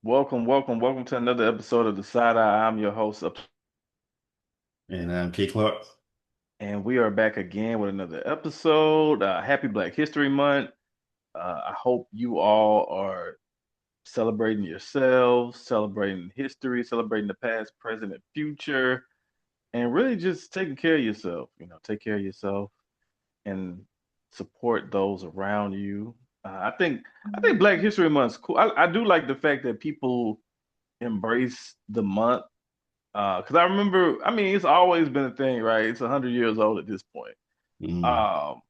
Welcome to another episode of the Side Eye. I'm your host, And I'm K Clark. and we are back again with another episode. Happy Black History Month. I hope you all are celebrating yourselves, celebrating history, celebrating the past, present, and future, and really just taking care of yourself. Take care of yourself and support those around you. I think Black History Month is cool. I do like the fact that people embrace the month. Because I remember, I mean, it's always been a thing, right? It's 100 years old at this point. Mm. Um,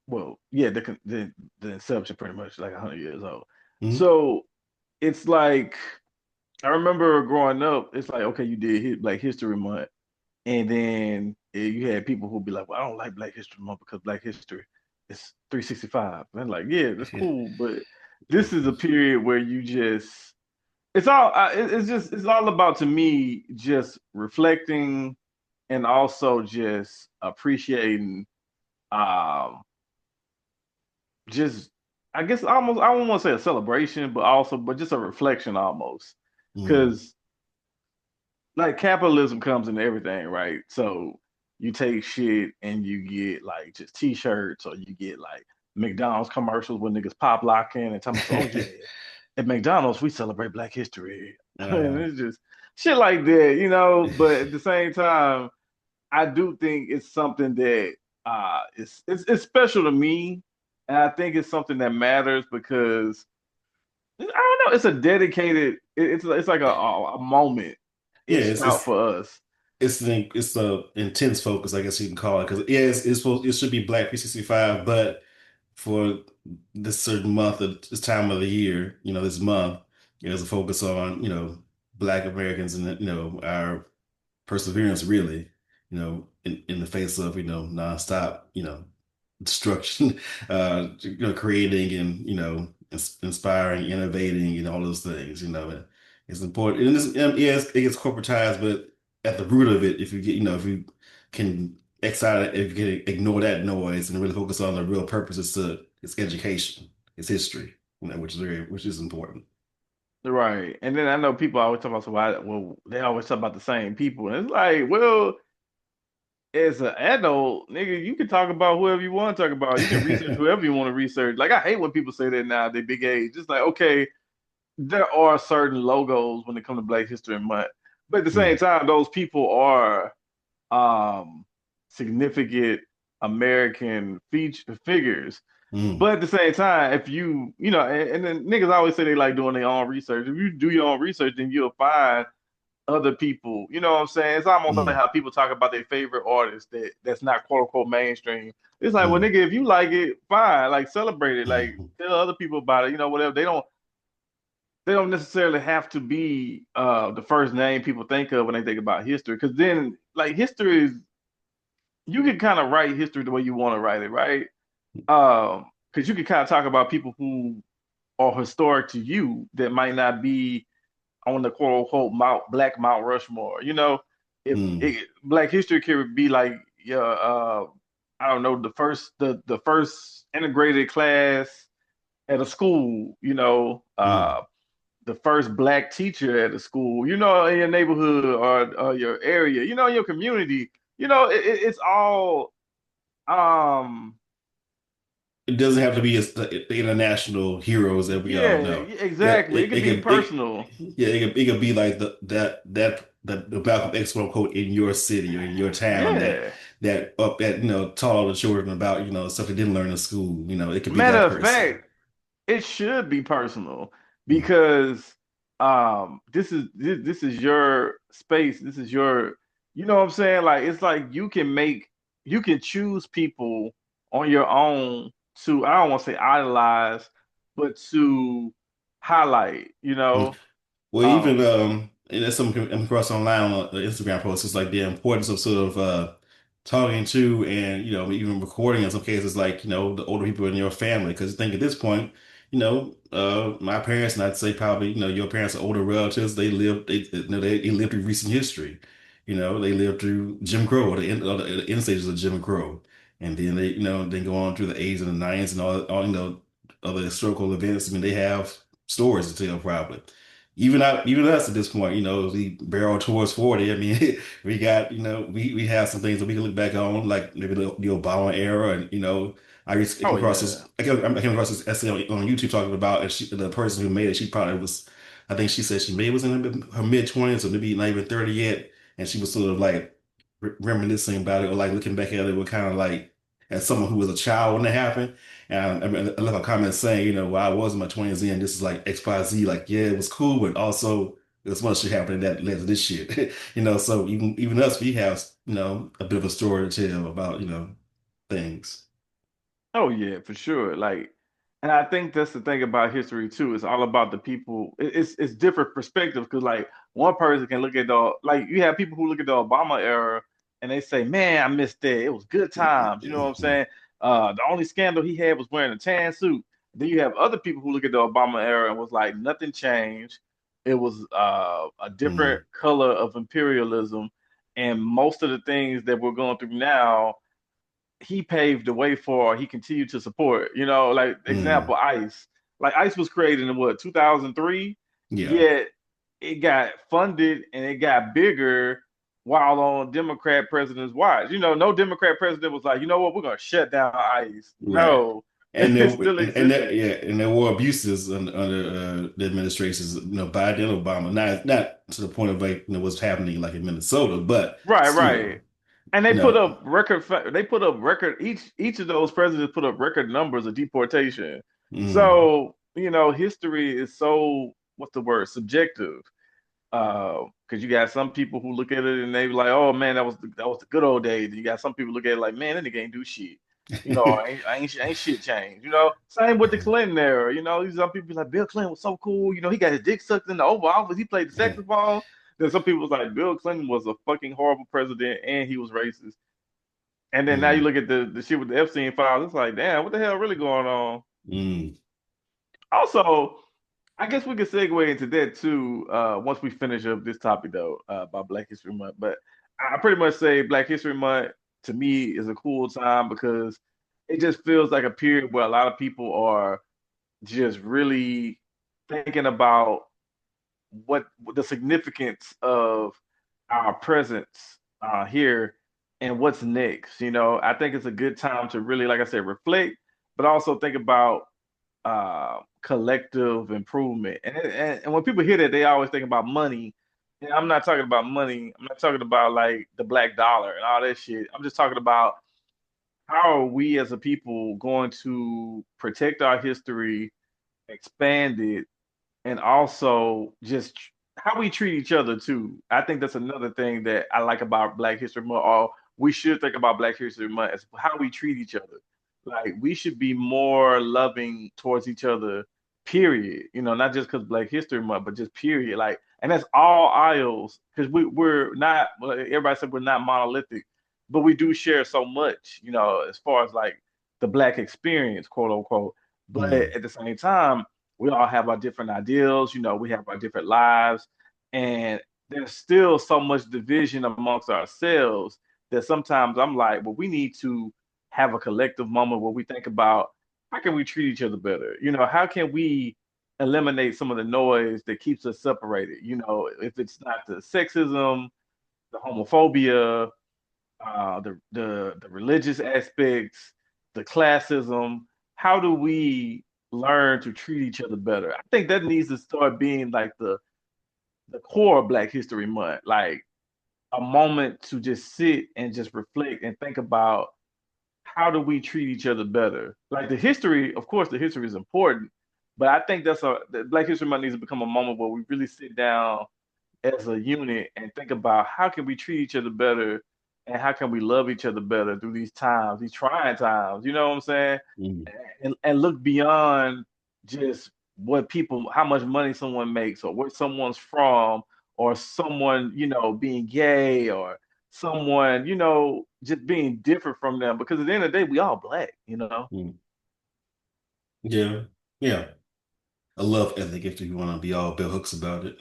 well, yeah, the inception pretty much like 100 years old. Mm. So it's like I remember growing up. It's like okay, you did hit Black History Month, and then you had people who'd be like, "Well, I don't like Black History Month because Black History is 365." And I'm like, yeah, that's cool, but this is a period where you just it's all about to me just reflecting and also just appreciating um just I guess almost I don't want to say a celebration but just a reflection almost Mm. because like capitalism comes into everything, right? So you take shit and you get like just t-shirts or you get like McDonald's commercials where niggas pop lock in and tell me, oh yeah, at McDonald's we celebrate Black History. And Uh, it's just shit like that, but at the same time, I do think it's something that it's special to me. And I think it's something that matters because I don't know, it's a dedicated it's like a moment yeah, it's out for us. it's the intense focus, I guess you can call it, because yeah, it should be Black 365, but for this certain month of this time of the year, this month, there's a focus on Black Americans and our perseverance, really, in the face of nonstop destruction, creating and inspiring, innovating, and all those things. It's important. And yes, it gets corporatized, but at the root of it, if you get, if you can excite it, if you can ignore that noise and really focus on the real purpose, it's education, it's history, which is important. Right. And then I know people always talk about so why well they always talk about the same people. And it's like, well, as an adult, nigga, you can talk about whoever you want to talk about. You can research whoever you want to research. Like I hate when people say that now, they big age. It's like, okay, there are certain logos when it comes to Black History Month. But at the same Mm, time, those people are significant American figures. mm, But at the same time, if and then niggas always say they like doing their own research. If you do your own research, then you'll find other people. You know what I'm saying? It's almost like mm, how people talk about their favorite artist that's not quote unquote mainstream. It's like, well, mm, nigga, if you like it, fine. Like celebrate it. Like mm. tell other people about it. Whatever. They don't necessarily have to be the first name people think of when they think about history. Because then, like, history is you can kind of write history the way you want to write it, right? Because you can kind of talk about people who are historic to you that might not be on the quote unquote Black Mount Rushmore. If Mm. Black history could be like, yeah, I don't know, the first integrated class at a school. Mm. The first black teacher at a school, in your neighborhood or your area, in your community. It's all um It doesn't have to be the international heroes that we all yeah, know. Yeah, exactly. It could be it personal. yeah, it could be like the Malcolm X quote in your city or in your town Yeah. that up at taught all the children about stuff they didn't learn in school. It could be Matter that of person. fact, it should be personal Mm. because this is your space. This is your what I'm saying? Like it's like you can choose people on your own to I don't want to say idolize, but to highlight, Mm. Well, even Um and there's some come across online on the Instagram posts. It's like the importance of sort of talking to and even recording in some cases, like the older people in your family. Because think at this point, my parents and I'd say probably your parents are older relatives. They lived through recent history. They lived through Jim Crow the end stages of Jim Crow, and then they then go on through the 80s and the 90s and all other historical events. I mean, they have stories to tell probably. even us at this point, we barrel towards 40. I mean, we got, we have some things that we can look back on, like maybe the Obama era, and I Oh came across this, yeah. I came across this essay on YouTube talking about, and the person who made it, she probably was, I think she said she maybe was in her mid 20s or maybe not even 30 yet, and she was sort of like reminiscing about it or like looking back at it with kind of like as someone who was a child when it happened. And I mean, I left a comment saying, well, I was in my 20s and this is like XYZ. Like, yeah, it was cool, but also there's much shit happening that led to this shit. So even us, we have, a bit of a story to tell about, things. Oh yeah, for sure. Like, and I think that's the thing about history too. It's all about the people. It's different perspectives because like one person can look at the like you have people who look at the Obama era and they say, "Man, I missed that. It was good times." You know what I'm saying? The only scandal he had was wearing a tan suit. Then you have other people who look at the Obama era and was like, "Nothing changed. It was a different Mm, color of imperialism, and most of the things that we're going through now." He paved the way for, he continued to support. Like example, mm, ICE. Like ICE was created in what 2003, yeah, yet it got funded and it got bigger while on Democrat presidents' watch. No Democrat president was like, you know what, we're gonna shut down ICE. right. No, And it there, still and there, existed. yeah, and there were abuses under the administrations, Biden and Obama. Not to the point of like, what's happening like in Minnesota, but Right, still, right. And they you put know, up record. They put up record. Each of those presidents put up record numbers of deportation. mm, So history is so what's the word subjective. Because you got some people who look at it and they be like, "Oh man, that was the good old days." And you got some people look at it like, "Man, that nigga ain't do shit." Ain't shit changed. Same with the Clinton era. Some people be like, "Bill Clinton was so cool." He got his dick sucked in the Oval Office. He played the saxophone. Then some people was like, "Bill Clinton was a fucking horrible president and he was racist." And then now you mm, look at the shit with the Epstein files. It's like, damn, what the hell really going on? mm, Also, I guess we could segue into that too once we finish up this topic though about Black History Month. But I pretty much say Black History Month to me is a cool time because it just feels like a period where a lot of people are just really thinking about what the significance of our presence here and what's next. I think it's a good time to really, like I said, reflect, but also think about collective improvement. And when people hear that, they always think about money. And I'm not talking about money. I'm not talking about like the black dollar and all that shit. I'm just talking about how are we as a people going to protect our history, expand it, and also just how we treat each other too. I think that's another thing that I like about Black History Month, or we should think about Black History Month as how we treat each other. Like we should be more loving towards each other, period. Not just because Black History Month, but just period. Like, and that's all aisles because we're not. Well, everybody said we're not monolithic, but we do share so much. As far as like the Black experience, quote unquote. But mm, at the same time we all have our different ideals, we have our different lives, and there's still so much division amongst ourselves that sometimes I'm like, well, we need to have a collective moment where we think about how can we treat each other better? How can we eliminate some of the noise that keeps us separated? If it's not the sexism, the homophobia, the religious aspects, the classism. How do we learn to treat each other better? I think that needs to start being like the core of Black History Month, like a moment to just sit and just reflect and think about how do we treat each other better. Like the history, of course, the history is important, but I think the Black History Month needs to become a moment where we really sit down as a unit and think about how can we treat each other better and how can we love each other better through these times, these trying times, you know what I'm saying? mm, And look beyond just how much money someone makes or where someone's from or someone, being gay or someone, just being different from them. Because at the end of the day, we all black. mm. Yeah, yeah. A love ethic if you want to be all bell hooks about it.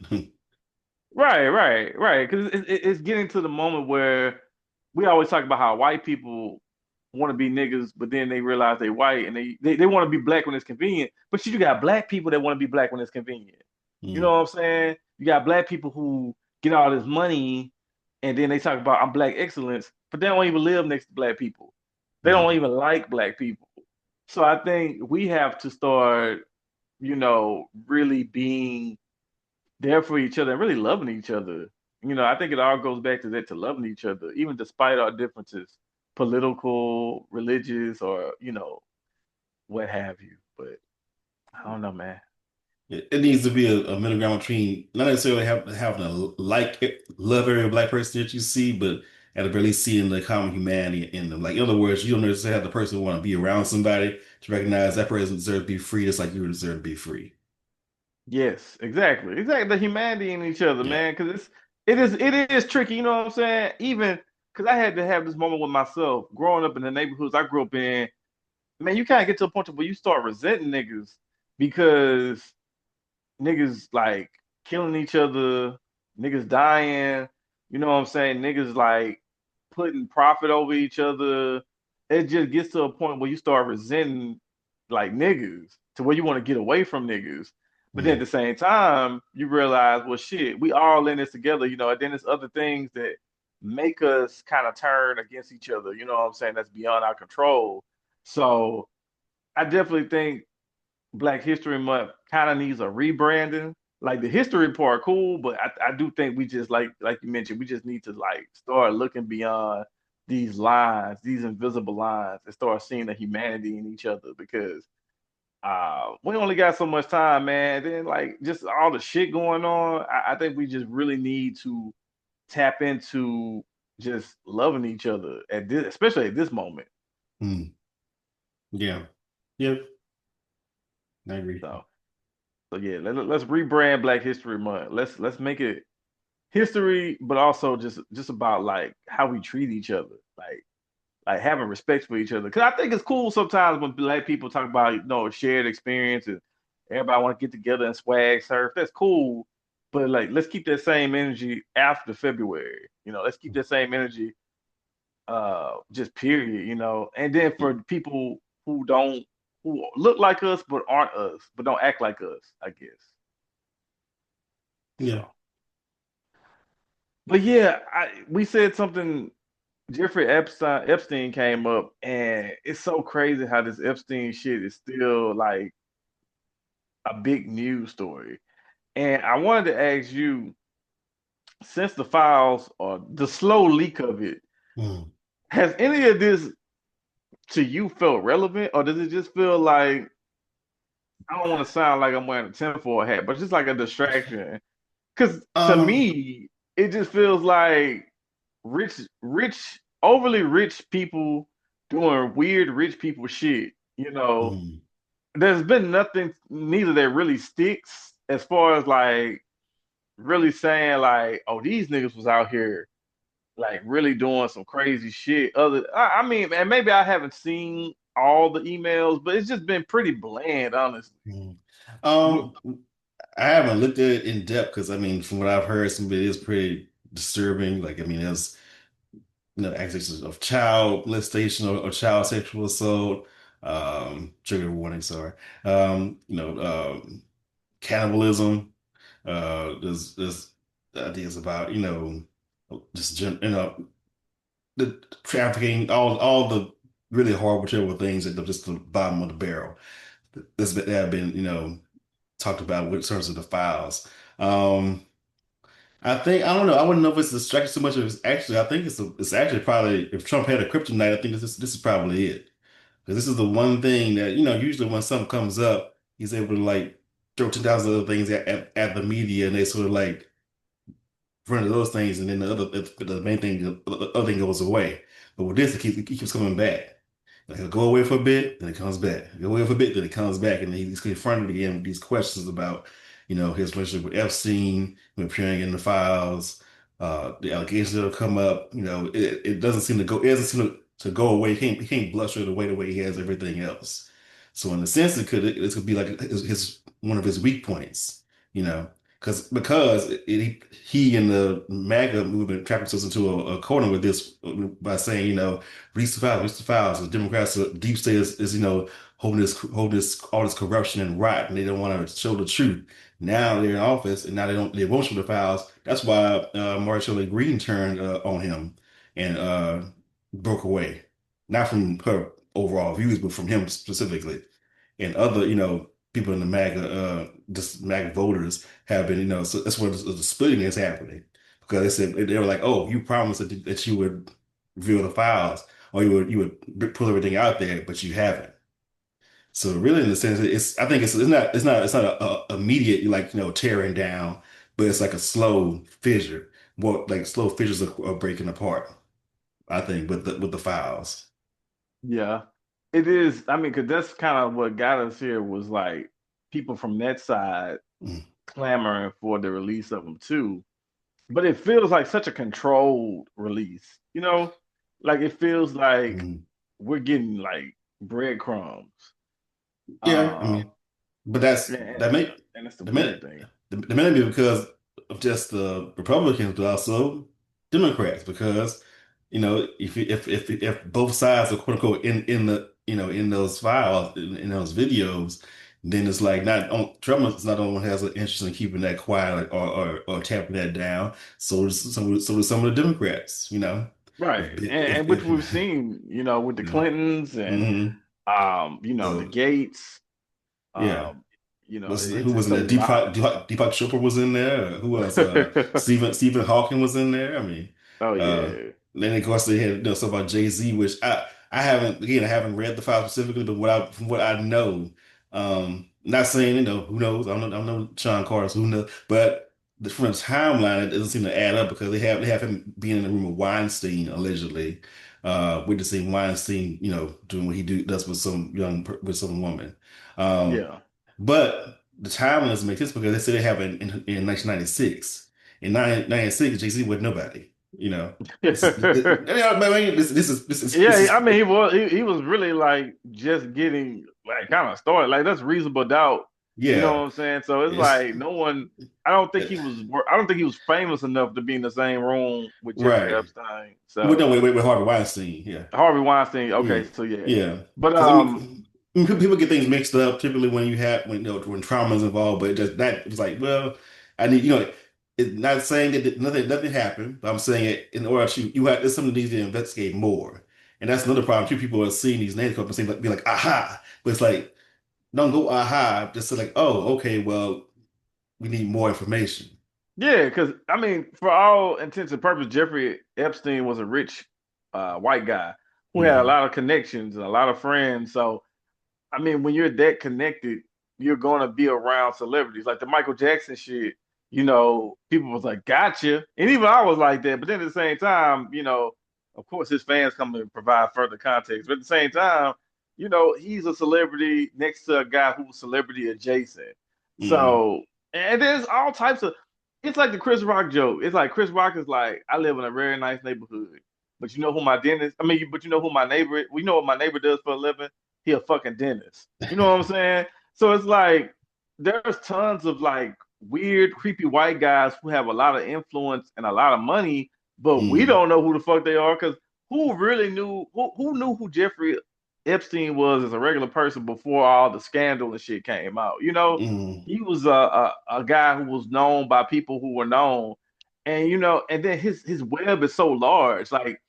Right, right, right. Because it's getting to the moment where we always talk about how white people want to be niggas, but then they realize they white and they want to be black when it's convenient. But you got black people that want to be black when it's convenient. You know mm, what I'm saying? You got black people who get all this money and then they talk about I'm black excellence, but they don't even live next to black people. They don't mm, even like black people. So I think we have to start, really being there for each other and really loving each other. I think it all goes back to that, to loving each other, even despite our differences, political, religious, or, what have you. But I don't know, man. it needs to be a middle ground between not necessarily having to love every black person that you see, but at the very least seeing the common humanity in them. Like in other words, you don't necessarily have the person want to be around somebody to recognize that person deserves to be free, just like you deserve to be free. Yes, exactly. Exactly. The humanity in each other, Yeah. man. Because it is tricky, you know what I'm saying? Even because I had to have this moment with myself growing up in the neighborhoods I grew up in. Man, you kind of get to a point where you start resenting niggas because niggas like killing each other, niggas dying, you know what I'm saying? Niggas like putting profit over each other. It just gets to a point where you start resenting like niggas to where you want to get away from niggas. But then at Mm, the same time, you realize, well, shit, we all in this together, and then there's other things that make us kind of turn against each other, you know what I'm saying? That's beyond our control. So I definitely think Black History Month kind of needs a rebranding. Like the history part, cool, but I do think we just like you mentioned, we just need to like start looking beyond these lines, these invisible lines, and start seeing the humanity in each other because we only got so much time, man. Then like just all the shit going on, I think we just really need to tap into just loving each other at this, especially at this moment. mm, yeah. Yep. I agree. So, so yeah, let's rebrand Black History Month. Let's make it history, but also just about like how we treat each other, like having respect for each other. Because I think it's cool sometimes when black people talk about shared experience and everybody want to get together and swag surf. That's cool, but like let's keep that same energy after February. Let's keep that same energy, just period. And then for people who look like us but aren't us, but don't act like us, I guess. Yeah. So, but yeah, we said something. Jeffrey Epstein came up, and it's so crazy how this Epstein shit is still like a big news story. And I wanted to ask you, since the files or the slow leak of it, Mm, has any of this to you felt relevant, or does it just feel like I don't want to sound like I'm wearing a tinfoil hat, but just like a distraction? Because to um, me, it just feels like overly rich people doing weird rich people shit. mm, There's been nothing neither that really sticks as far as like really saying like, oh, these niggas was out here like really doing some crazy shit. I mean, and maybe I haven't seen all the emails, but it's just been pretty bland, honestly. mm. What- Um, I haven't looked at it in depth because I mean, from what I've heard, some of it is pretty disturbing. Like, I mean, there's accusations of child molestation or child sexual assault. Trigger warning, sorry. You know, cannibalism. There's ideas about just the trafficking, all the really horrible, terrible things at just the bottom of the barrel. That have been talked about with terms of the files. Um, I don't know. I wouldn't know if it's distracted so much. If it's actually, I think it's actually probably if Trump had a kryptonite, I think this is probably it. Because this is the one thing that usually when something comes up, he's able to like throw 10,000 other things at the media, and they sort of like run of those things, and then the main thing, the other thing goes away. But with this, it keeps coming back. Like he'll go away for a bit, then it comes back. Go away for a bit, then it comes back, and then he's confronted again with these questions about, his relationship with Epstein, appearing in the files, the allegations that'll come up. It doesn't seem to go. It doesn't seem to go away. He can't bluster it away the way he has everything else. So in a sense, it could be like his one of his weak points. You know, he and the MAGA movement trapped themselves into a corner with this by saying, release the files. The Democrats, deep state is holding this all this corruption and rot, and they don't want to show the truth. Now they're in office, and now they won't show the files. That's why Marjorie Green turned on him and broke away, not from her overall views, but from him specifically. And other, people in the MAGA, just MAGA voters have been, so that's where the splitting is happening because they said they were like, "Oh, you promised that you would reveal the files or you would pull everything out there, but you haven't." So really, in the sense, I think it's not a immediate like tearing down, but it's like a slow fissure. More like slow fissures are breaking apart. I think with the files. Yeah, it is. I mean, because that's kind of what got us here was like people from that side Mm, clamoring for the release of them too. But it feels like such a controlled release, like it feels like mm. we're getting like breadcrumbs. Yeah, I Um, mean, but that's and, that may and that's the the may weird thing. the may be because of just the Republicans, but also Democrats. Because if both sides are quote unquote in the in those files in those videos, then it's like not on Trump is not only has an interest in keeping that quiet or tapping that down. So does some of the Democrats. Right. And which we've if seen, with the yeah. Clintons and Hmm. the So Gates. yeah. Um, Who it's was it's in a there? lot. Deepak Chopra was in there. Who else? Stephen Hawking was in there. I mean, Oh uh, yeah. then of course they had stuff about Jay-Z, which I haven't read the file specifically, but from what I know, not saying who knows. I don't know Sean Carter's who knows, but from the timeline it doesn't seem to add up because they have him being in the room with Weinstein allegedly, witnessing Weinstein, doing what does with some woman. Um, Yeah. but the timeline doesn't make sense because they said they have it in 1996. In 1996, Jay-Z wasn't nobody. This Yeah, is I mean he was really like just getting like kind of started. Like that's reasonable doubt. You know yeah. what I'm saying? So it's It's like no one. I don't think he was famous enough to be in the same room with Jeffrey right. Epstein. Well, no, So wait, Harvey Weinstein. Yeah. Harvey Weinstein. Okay, Mm, so yeah, yeah. but Because people get things mixed up typically when trauma is involved, but that it's like, well, I need it's not saying that nothing happened, but I'm saying it in order to you have there's something that needs to investigate more, and that's another problem too. People are seeing these names come up and saying be like, aha, but it's like don't go aha, just say like, oh, okay, well, we need more information. yeah, because I mean, for all intents and purposes, Jeffrey Epstein was a rich white guy who had a Hmm. lot of connections and a lot of friends. So I mean, when you're that connected, you're going to be around celebrities. Like the Michael Jackson shit, people was like, gotcha. And even I was like that. But then at the same time, of course, his fans come to provide further context. But at the same time, he's a celebrity next to a guy who's celebrity adjacent. Hmm. So, and there's all types of, it's like the Chris Rock joke. It's like Chris Rock is like, I live in a very nice neighborhood. But you know who my dentist, I mean, but you know who my neighbor is? We know what my neighbor does for a living? He a fucking dentist. You know what I'm saying? So it's like there's tons of like weird, creepy white guys who have a lot of influence and a lot of money, but we Hmm. don't know who the fuck they are because who really knew who knew who Jeffrey Epstein was as a regular person before all the scandal and shit came out. Hmm. He was a guy who was known by people who were known, and and then his web is so large. Like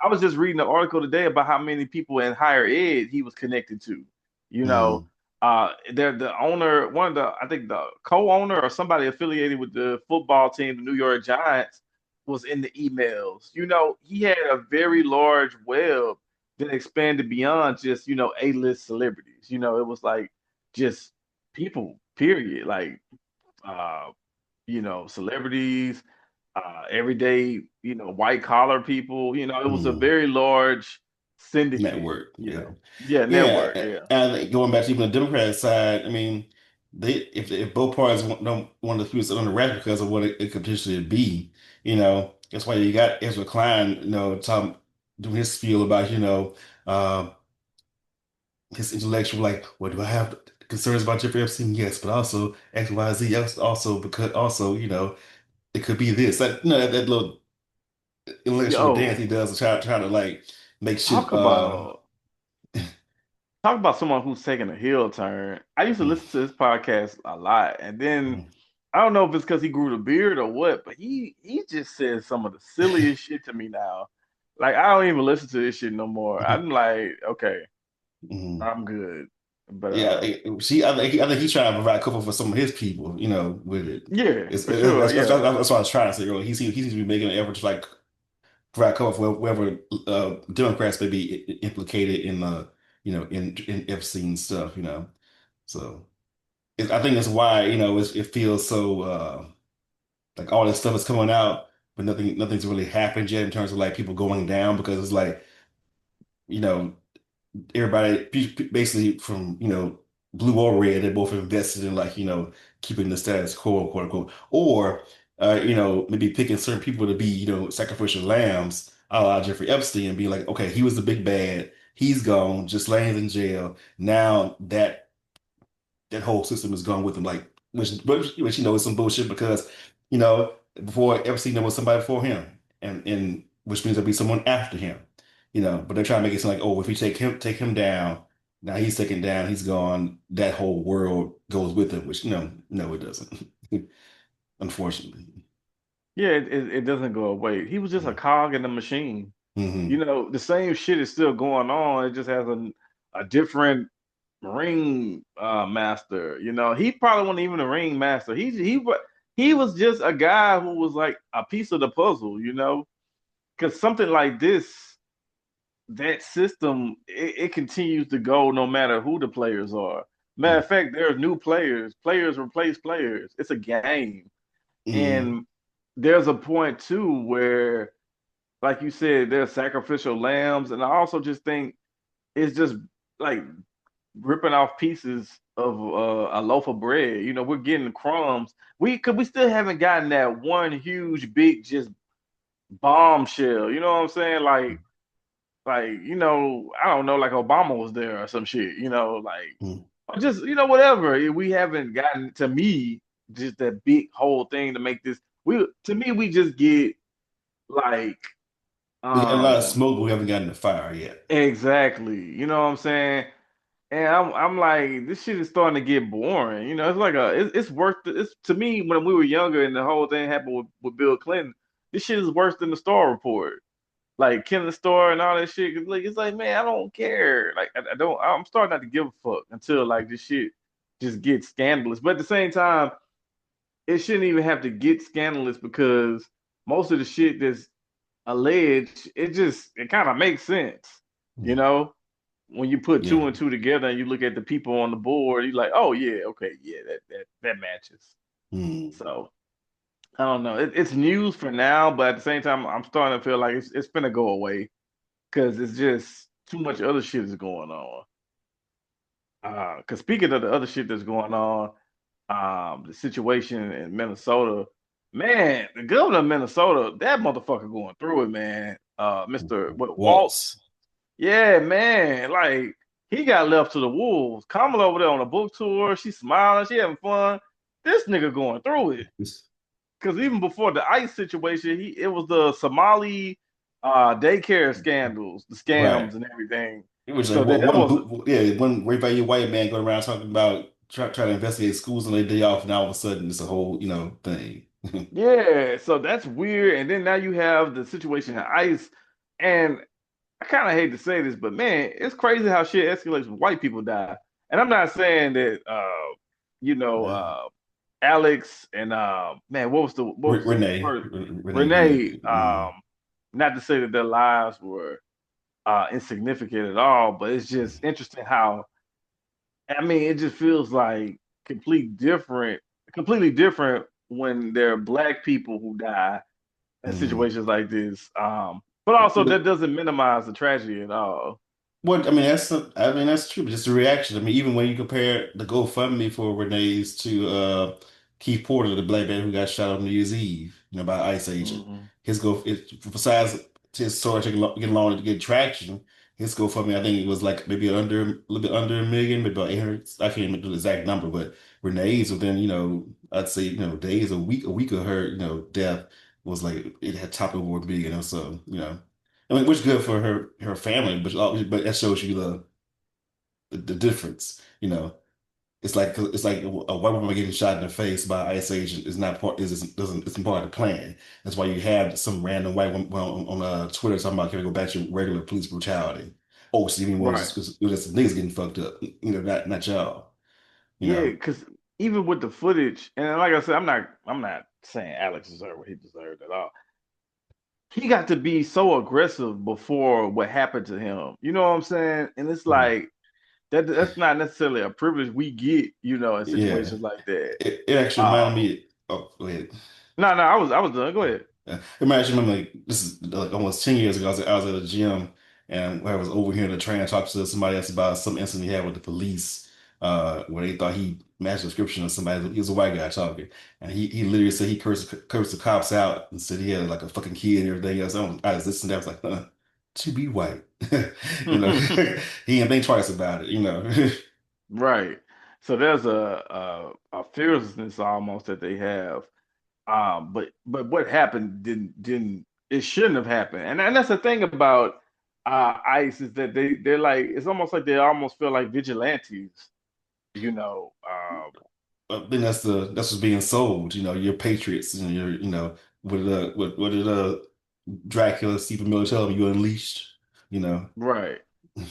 I was just reading an article today about how many people in higher ed he was connected to. You know, Hmm. they're the owner, one of the, I think the co-owner or somebody affiliated with the football team, the New York Giants, was in the emails. He had a very large web that expanded beyond just, A-list celebrities. It was like just people, period. Like, uh, celebrities, everyday, white collar people. It was a Hmm. very large syndicate. Network. Yeah. Yeah, Yeah, network. Yeah, and I think going back to even the Democratic side, I mean, if both parties don't want to keep it on the record because of what it could potentially be, that's why you got Ezra Klein, talking doing his spiel about, uh, his intellectual, like, what do I have concerns about Jeffrey Epstein? Yes, but also X, Y, Z. Yes, also because also, it could be this. That little intellectual dance yo, he does to try to like make shit talk about talk about someone who's taking a heel turn. I used to Mm. listen to this podcast a lot, and then Mm. I don't know if it's because he grew the beard or what, but he just says some of the silliest shit to me now. Like I don't even listen to this shit no more. I'm like, okay, Mm. I'm good. But Yeah, I think he's trying to provide cover for some of his people, with it. yeah, It's, for sure, that's yeah. what I was trying to say earlier. He seems to be making an effort to like provide cover for whoever Democrats may be implicated in in Epstein stuff. So I think that's why it feels so like all this stuff is coming out, but nothing's really happened yet in terms of like people going down because it's like you know everybody basically from blue or red, they both invested in like keeping the status quo, quote unquote, or maybe picking certain people to be sacrificial lambs, a la Jeffrey Epstein, and be like, okay, he was the big bad, he's gone, just laying in jail. Now that whole system is gone with him, like which is some bullshit because you know before Epstein there was somebody before him, and which means there'll be someone after him, But they're trying to make it seem like, oh, if we take him down, now he's taken down, he's gone, that whole world goes with him, which no, it doesn't, unfortunately. Yeah, it doesn't go away. He was just a cog in the machine. Mm-hmm. The same shit is still going on. It just has a different ring master. He probably wasn't even a ring master. He was just a guy who was like a piece of the puzzle. Because something like this, that system, it continues to go no matter who the players are. Matter of fact, there's new players. Players replace players. It's a game, Mm-hmm. and there's a point too where, like you said, there's sacrificial lambs, and I also just think it's just like ripping off pieces of a loaf of bread. We're getting crumbs. Cause we still haven't gotten that one huge big just bombshell. You know what I'm saying? I don't know, like Obama was there or some shit. Mm-hmm. Or just whatever. We haven't gotten to me just that big whole thing to make this. We just get like We got a lot of um smoke, but we haven't gotten the fire yet. exactly. You know what I'm saying? And I'm like, this shit is starting to get boring. It's like it's worse. It's to me when we were younger and the whole thing happened with Bill Clinton. This shit is worse than the Starr report, like killing the Starr and all that shit. 'Cause, like, it's like, man, I don't care. Like, I don't. I'm starting not to give a fuck until like this shit just gets scandalous. But at the same time, it shouldn't even have to get scandalous because most of the shit that's alleged, it kind of makes sense. You Mm. know when you put Yeah. two and two together and you look at the people on the board, you're like, oh yeah, okay, yeah, that matches. Mm. So I don't know. It's news for now, but at the same time, I'm starting to feel like it's gonna go away because it's just too much other shit is going on. Because speaking of the other shit that's going on, the situation in Minnesota, man, the governor of Minnesota, that motherfucker going through it, man. Mr. What Walt. Waltz. Yeah, man. Like he got left to the wolves. Kamala over there on a book tour. She's smiling. She having fun. This nigga going through it. Because even before the ICE situation, it was the Somali daycare scandals, the Right. scams and everything. It was like So that was one great value white man going around talking about trying to investigate schools on their day off, and all of a sudden it's a whole thing. yeah. So that's weird. And then now you have the situation in ICE, and I kind of hate to say this, but man, it's crazy how shit escalates when white people die. And I'm not saying that you know, Yeah. uh Alex and man, what was the first Renee Renee, Good. Mm. not to say that their lives were insignificant at all, but it's just interesting how I mean it just feels like completely different when there are black people who die in Mm. situations like this. But also that doesn't minimize the tragedy at all. What I mean that's true, but just a reaction. I mean, even when you compare the GoFundMe for Renee's to Keith Porter, the black man who got shot on New Year's Eve, by an ICE agent. Mhm. Besides his story getting longer to get traction, his GoFundMe, I think it was like maybe a little bit under a million, maybe about 800. I can't even do the exact number, but Renee's within, I'd say, days, a week of her, death was like it had topped over a billion or so, I mean, which is good for her family, but that shows you the the difference. It's like a white woman getting shot in the face by an ICE agent is not part is doesn't isn't part of the plan. That's why you have some random white woman on Twitter talking about can we go back to regular police brutality. Oh, so you mean well, Right. it was just niggas getting fucked up, not y'all. You Yeah, know, because even with the footage, and like I said, I'm not saying Alex deserved what he deserved at all. He got to be so aggressive before what happened to him. You know what I'm saying? And it's Mhm. like that's not necessarily a privilege we get, in Yeah. situations like that. It actually reminded Um, me. Oh, go ahead. no, no, I was done. Go ahead. Yeah. It actually remember like this is like almost 10 years ago. I was at a gym and I was overhearing the trainer talk to somebody else about some incident he had with the police, where they thought he matched the description of somebody. He was a white guy talking, and he literally said he cursed the cops out and said he had like a fucking kid and everything else. I was listening. I was like, to be white, you know. He didn't think twice about it, you know. Right. So there's a fearlessness almost that they have. But what happened didn't it shouldn't have happened. And that's the thing about ICE is that they're like it's almost like they almost feel like vigilantes, you know. I think that's what's being sold. You're patriots, and what did Dracula, Stephen Miller tell him? You unleashed. You know. Right.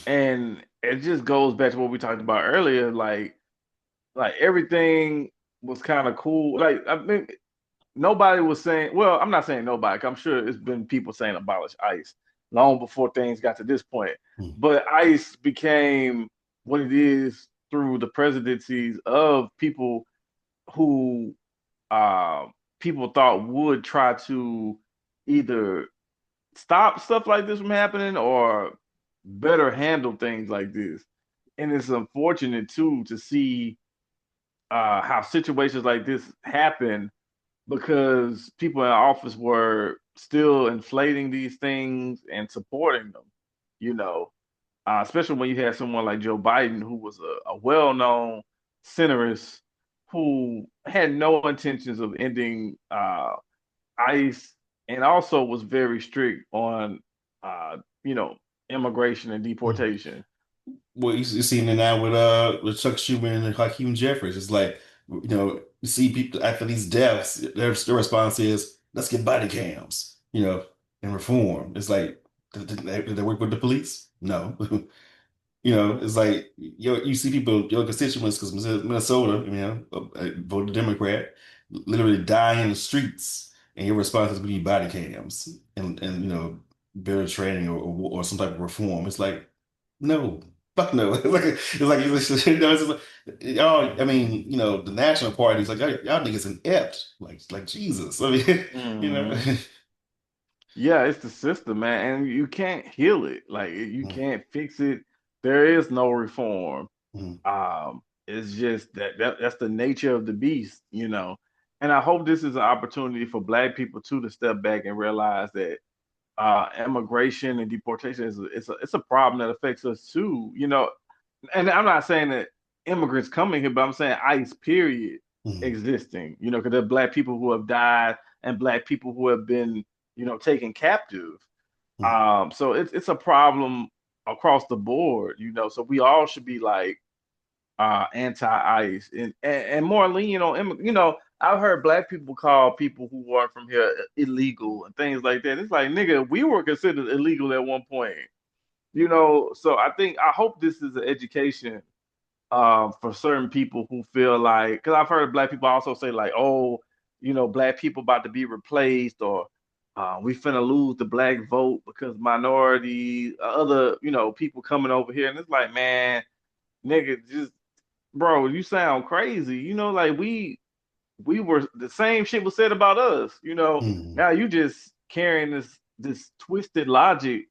And it just goes back to what we talked about earlier, like everything was kind of cool. Like I mean nobody was saying, well, I'm not saying nobody, 'cause I'm sure it's been people saying abolish ICE long before things got to this point. Mm, But ICE became what it is through the presidencies of people who uh, people thought would try to either stop stuff like this from happening or better handle things like this. And it's unfortunate too to see how situations like this happen because people in office were still inflating these things and supporting them, you know, especially when you had someone like Joe Biden, who was a well-known centrist who had no intentions of ending ICE and also was very strict on, uh, you know, immigration and mm. deportation. Well, you seen it now with Chuck Schumer and Hakeem Jeffries. It's like you see people after these deaths, their response is let's get body cams, and reform. It's like did they work with the police? No. It's like you see people, your constituents, because Minnesota, voted Democrat, literally die in the streets, and your response is we need body cams and better training or some type of reform. It's like, no, fuck no. It's like y'all. I mean, the national party is like y'all niggas inept, like Jesus. I mean, you know. Mhm. Yeah, it's the system, man, and you can't heal it. Like you can't fix it. There is no reform. Mhm. It's just that's the nature of the beast. And I hope this is an opportunity for Black people too to step back and realize that immigration and deportation it's a problem that affects us too. And I'm not saying that immigrants coming here, but I'm saying ICE period Mhm. existing. Because there are Black people who have died and Black people who have been taken captive. Mhm. So it's a problem across the board. So we all should be like anti-ICE and more lenient on I've heard Black people call people who aren't from here illegal and things like that. It's like nigga, we were considered illegal at one point. So I hope this is an education for certain people who feel like, because I've heard Black people also say like, oh, Black people about to be replaced, or we finna lose the Black vote because minority, other people coming over here, and it's like, man, nigga, just bro, you sound crazy. Like we were the same shit was said about us. Mhm. Now you just carrying this twisted logic,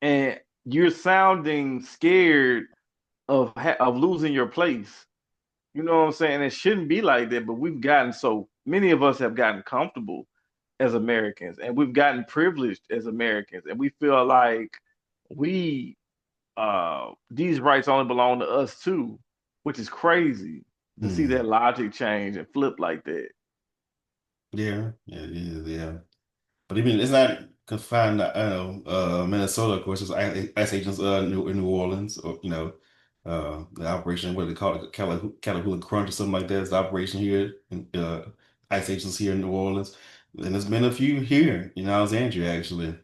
and you're sounding scared of losing your place. You know what I'm saying? It shouldn't be like that, but we've gotten so many of us have gotten comfortable as Americans, and we've gotten privileged as Americans, and we feel like we these rights only belong to us too, which is crazy to see Mhm. that logic change and flip like that. Yeah, yeah, yeah, yeah. But even it's not confined to, I don't know, Minnesota, of course, there's ICE agents in New Orleans, or. The operation, what do they call it, Catahoula Crunch or something like that. Is the operation here in ICE agents here in New Orleans. And there's been a few here in Alexandria actually,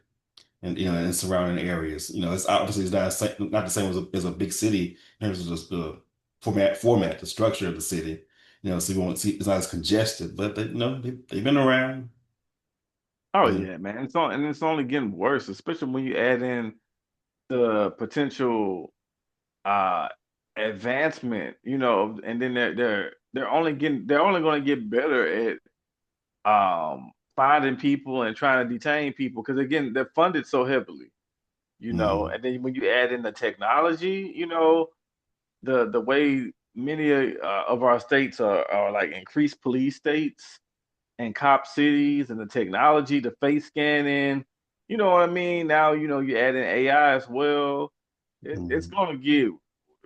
and in surrounding areas. It's obviously it's not the same as a big city in terms of just the format, the structure of the city. So you won't see it's not as congested, but they've been around. Oh You know, yeah, man. It's only getting worse, especially when you add in the potential uh advancement, and then they're only going to get better at finding people and trying to detain people because again, they're funded so heavily, mm, and then when you add in the technology, the way many of our states are like increased police states and cop cities and the technology, the face scanning, you know what I mean? Now, you add in AI as well. It's mm, going to get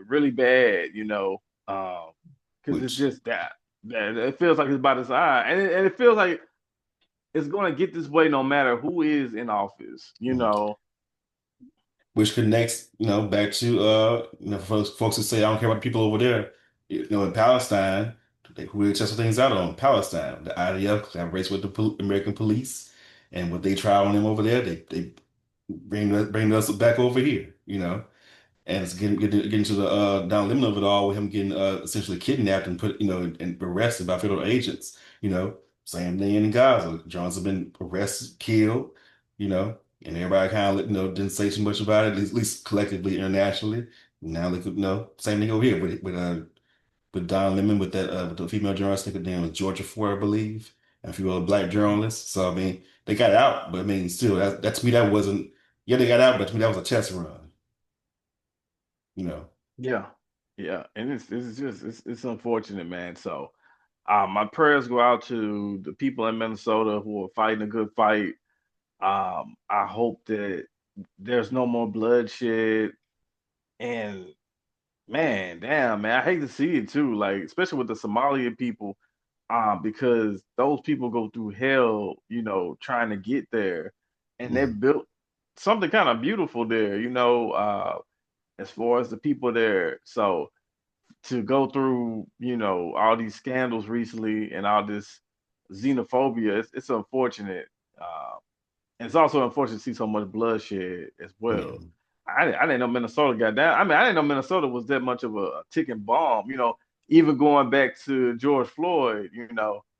really bad, because it's which just that it feels like it's by design. And it feels like it's going to get this way no matter who is in office. mm, which connects, back to folks who say I don't care about the people over there, in Palestine, who they test things out on Palestine. The IDF collaborates with the American police, and what they try on them over there, they bring us back over here, and it's getting to the down limit of it all, with him getting essentially kidnapped and put, and arrested by federal agents. Same thing in Gaza. Jones have been arrested, killed, and everybody kind of didn't say too much about it, at least collectively internationally. Now they could, same thing over here with Don Lemon, with the female journalist, I think her name was Georgia Ford, I believe, and a few other black journalists. So I mean, they got out, but I mean, still, that to me that wasn't. Yeah, they got out, but to me that was a test run. You know. Yeah. Yeah. And it's unfortunate, man. So my prayers go out to the people in Minnesota who are fighting a good fight. I hope that there's no more bloodshed. And man, damn, man, I hate to see it too. Like, especially with the Somalian people, because those people go through hell, trying to get there, and they Mm, built something kind of beautiful there, as far as the people there. So to go through, all these scandals recently and all this xenophobia, it's unfortunate. Uh, and it's also unfortunate to see so much bloodshed as well. yeah. I didn't know Minnesota got down. I mean, I didn't know Minnesota was that much of a ticking bomb. Even going back to George Floyd, it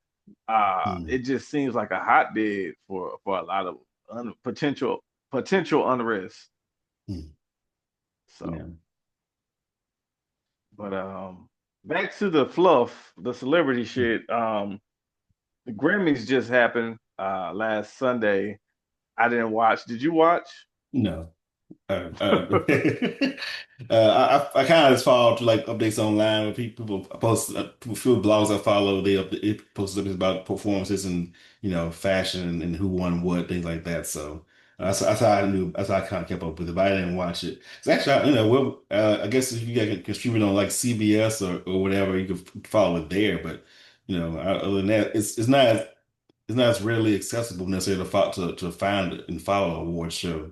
Mm, just seems like a hotbed for a lot of potential unrest. mm, So, yeah. but back to the fluff, the celebrity Mm, shit. The Grammys just happened last Sunday. I didn't watch. Did you watch? no. I kind of just follow to like updates online with people post few blogs I follow. It post updates about performances and fashion and who won what, things like that. So that's how I knew. That's how I kind of kept up with it. But I didn't watch it. It's actually, well, I guess if you get contribute on like CBS or whatever, you can follow it there. But other than that, it's not as readily accessible necessarily to find and follow a award show,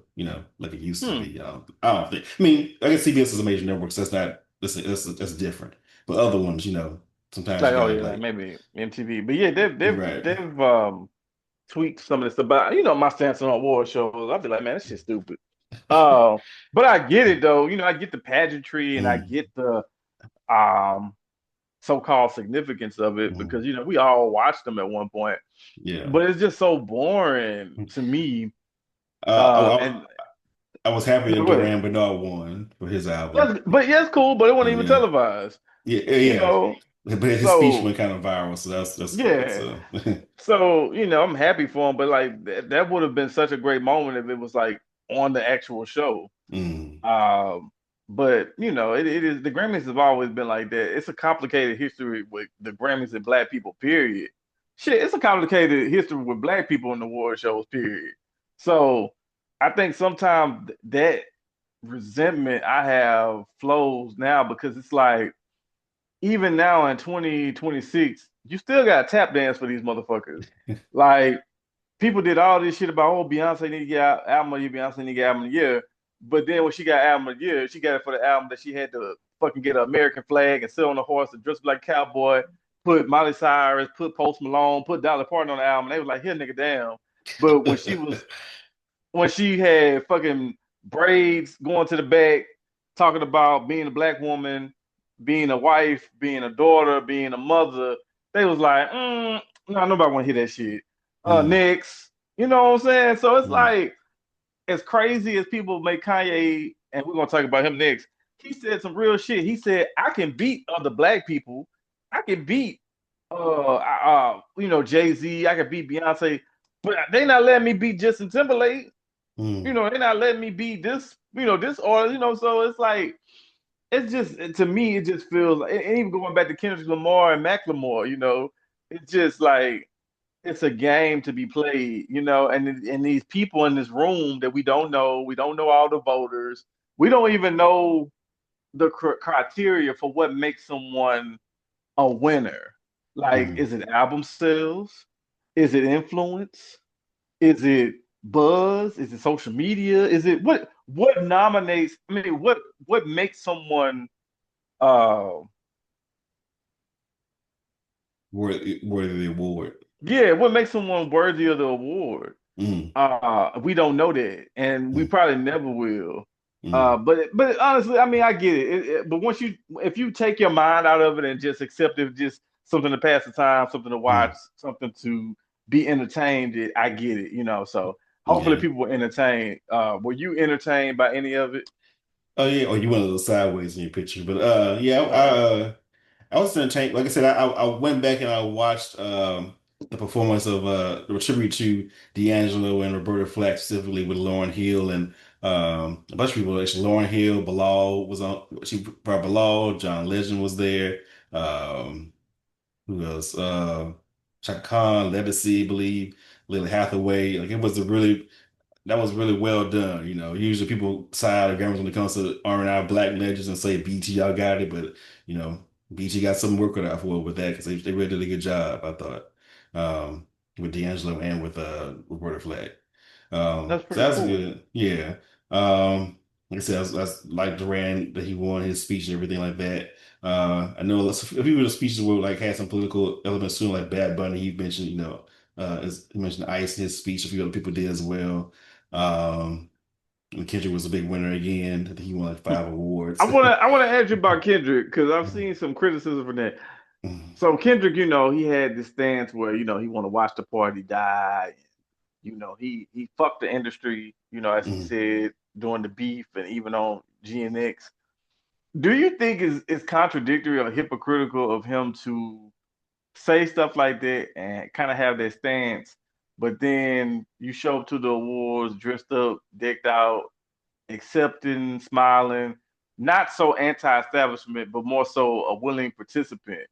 like it used to Hmm. be. I don't think. I mean, I guess CBS is a major network, so that's different. But other ones, sometimes Like, you oh gotta yeah, like like maybe MTV. But yeah, right. they've tweaked some of this stuff. But my stance on award shows. I'd be like, man, this shit's stupid. Uh, but I get it though. I get the pageantry and I Mm, get the um so-called significance of it mm, because we all watched them at one point. yeah. But it's just so boring to me. Uh, And I was happy no, that go ahead. Duran Bernard won for his album. Yes, but yeah, it's cool, but it wasn't even Yeah, televised. You yeah. know, But his speech so went kind of viral, so that's good. yeah. So, So, I'm happy for him, but like that would have been such a great moment if it was like on the actual show. mm, Um, but it is the Grammys have always been like that. It's a complicated history with the Grammys and black people, period. Shit, it's a complicated history with black people in the award shows, period. So I think sometimes that resentment I have flows now because it's like even now in 2026, you still got tap dance for these motherfuckers. Like people did all this shit about Beyonce need to get album of the year, Beyonce need to get album of the year. But then when she got album of the year, she got it for the album that she had the fucking get an American flag and sit on a horse and dress like a cowboy, put Miley Cyrus, put Post Malone, put Dolly Parton on the album. They was like, here, nigga, down. But when she had fucking braids going to the back, talking about being a black woman, being a wife, being a daughter, being a mother, they was like, no, nobody want to hear that shit. Mm, Next, you know what I'm saying? So it's mm, like, as crazy as people make Kanye, and we're gonna talk about him next. He said some real shit. He said, "I can beat other black people. I can beat, Jay Z. I can beat Beyonce, but they not letting me beat Justin Timberlake. mm. They're not letting me beat this, this or So it's like it's just to me, it just feels like, and even going back to Kendrick Lamar and Macklemore, it's just like it's a game to be played, and these people in this room that we don't know all the voters, we don't even know the criteria for what makes someone a winner. Like, Mm. is it album sales? Is it influence? Is it buzz? Is it social media? Is it what nominates? I mean, what makes someone uh Worthy of the award. yeah, what makes someone worthy of the award? Mm, We don't know that, and we mm, probably never will. mm, But honestly, I mean, I get it. But if you take your mind out of it and just accept it, just something to pass the time, something to watch, mm. something to be entertained, I get it. So hopefully Yeah. people were entertained. Were you entertained by any of it? Oh yeah. Or you went a little sideways in your picture, but yeah. Oh, I was entertained. Like I said, I went back and I watched the performance of the tribute to D'Angelo and Roberta Flack, specifically with Lauryn Hill and a bunch of people. Actually, Lauryn Hill, Bilal was on. She brought Bilal. John Legend was there. Um, who else? Chaka Khan, Legacy, I believe, Lily Hathaway. Like it was a really that was really well done. Usually people side of Grammys when it comes to R&R black legends and say BT, y'all got it, but you know, BT got some work cut out for it with that because they really did a good job, I thought, with D'Angelo and with Roberta Flack. that's So pretty that's cool. good. Yeah. Like I said, I like Duran that he won his speech and everything like that. I know a few of the speeches were like had some political elements too, like Bad Bunny. He mentioned, as he mentioned Ice in his speech. A few other people did as well. And Kendrick was a big winner again. I think he won like 5 awards. I wanna ask you about Kendrick because I've seen some criticism for that. So Kendrick, he had this stance where he want to watch the party die. He fucked the industry, as he Mm. said during the beef and even on GNX. Do you think it's contradictory or hypocritical of him to say stuff like that and kind of have that stance, but then you show up to the awards dressed up, decked out, accepting, smiling, not so anti-establishment, but more so a willing participant?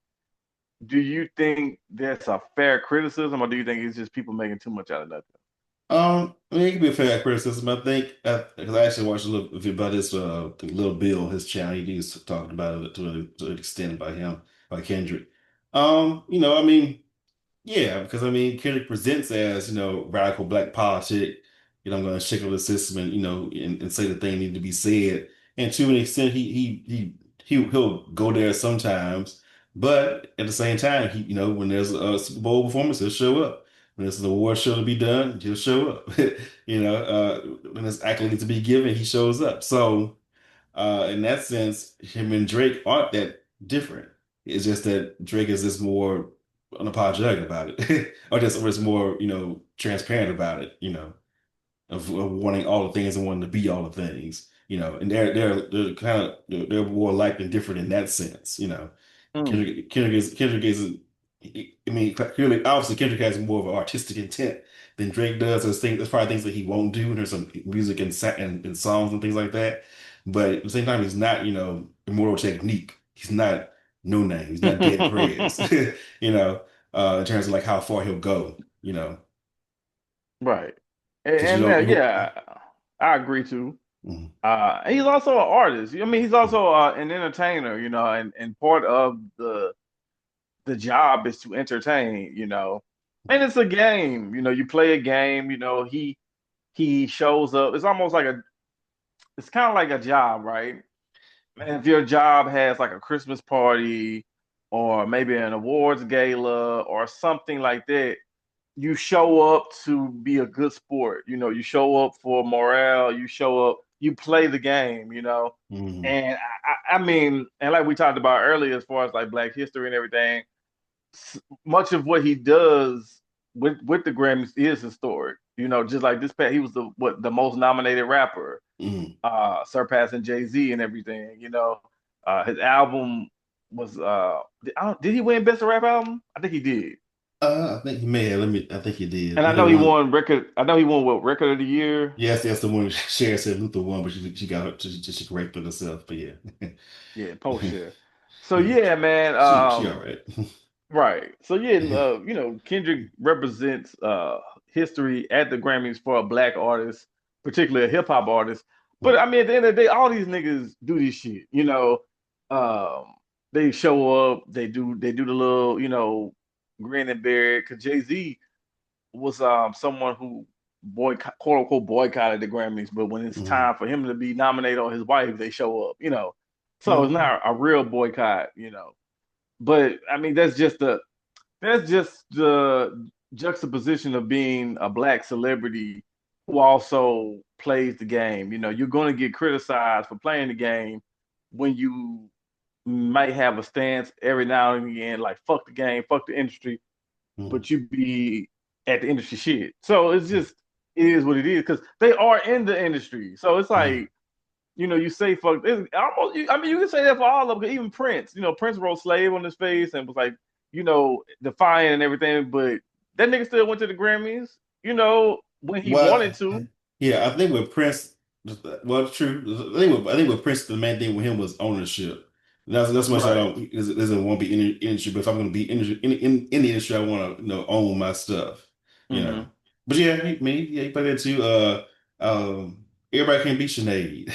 Do you think that's a fair criticism, or do you think it's just people making too much out of nothing? I mean, it could be a fair criticism. I think because I actually watched a little bit about this, Little Bill, his channel. He was talking about it to an extent by him, by Kendrick. I mean. Yeah, because I mean, Kendrick presents as, radical black politic. I'm going to shake up the system and, and say the thing need to be said. And to an extent, he'll go there sometimes, but at the same time, when there's a Super Bowl performance, he'll show up. When there's an award show to be done, he'll show up. When there's accolades to be given, he shows up. So. In that sense, him and Drake aren't that different. It's just that Drake is just more unapologetic about it, or is more, transparent about it, of wanting all the things and wanting to be all the things, and they're kind of they're more alike than different in that sense, Mm. Kendrick is I mean, clearly, obviously, Kendrick has more of an artistic intent than Drake does. There's probably things that he won't do. There's some music and songs and things like that. But at the same time, he's not, immortal technique. He's not no name. He's not dead prayers, you know, in terms of like how far he'll go. Right. And, Because and yeah, I agree too. mm, He's also an artist. I mean, he's mm, also an entertainer, and part of the job is to entertain. And it's a game, you play a game, he shows up. It's kind of like a job, right? man, if your job has like a Christmas party or maybe an awards gala or something like that, you show up to be a good sport. You know, you show up for morale, you show up, you play the game, you know. Mm, And I mean, and like we talked about earlier, as far as like Black history and everything, much of what he does with the Grammys is historic. You know, just like this past, he was the most nominated rapper, mm. surpassing Jay-Z and everything. You know, his album was did he win Best Rap Album? I think he did. I think he may have. I think he did. And I He know did he one. won record. I know he won what record of the year? Yes, that's the one Cher said Luther won, but she got her, she corrected herself. But yeah, Yeah, post share. So yeah, man. she all right. Right. So yeah, you know, Kendrick represents history at the Grammys for a black artist, particularly a hip hop artist. But I mean, at the end of the day, all these niggas do this shit. You know, they show up, they do the little, you know, grin and bear it. Cause Jay-Z was someone who boycott, quote unquote, boycotted the Grammys, but when it's Mm, time for him to be nominated on his wife, they show up. You know, so it's mm, not a real boycott. You know, but I mean, that's just the juxtaposition of being a black celebrity who also plays the game. You know, you're going to get criticized for playing the game when you might have a stance every now and again, like fuck the game, fuck the industry, mm, but you be at the industry shit. So it's just it is what it is because they are in the industry. So it's mm. like you know, you say fuck. It's almost, I mean, you can say that for all of them. Even Prince, you know, Prince wrote "slave" on his face and was like, you know, defiant and everything. But that nigga still went to the Grammys, you know, when he wanted Well, to. yeah, I think with Prince, well, true. I think with Prince, the main thing with him was ownership. That's much I Right. don't doesn't want to be in the industry, but if I'm going to be in the industry, I want to own my stuff, you know. Hmm. But yeah, he played that too. Everybody can be Sinead,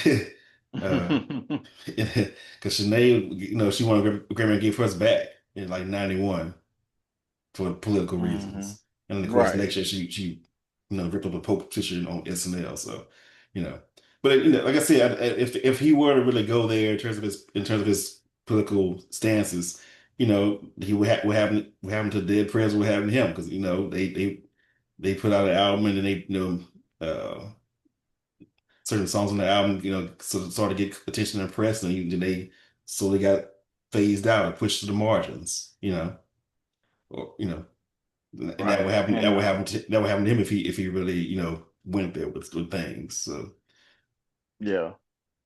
because Sinead, she won a Grammy and gave hers back in like '91 for political Hmm. reasons. And of course, Right. next year she ripped up a Pope petition on SNL. So, you know, but like I said, if he were to really go there in terms of his political stances, he would happen to dead president would happen to him because they put out an album and then they certain songs on the album sort of started to get attention and press and then they slowly got phased out and pushed to the margins, or and that would Right. happen. And That would happen to him if he really, went there with things. So, yeah.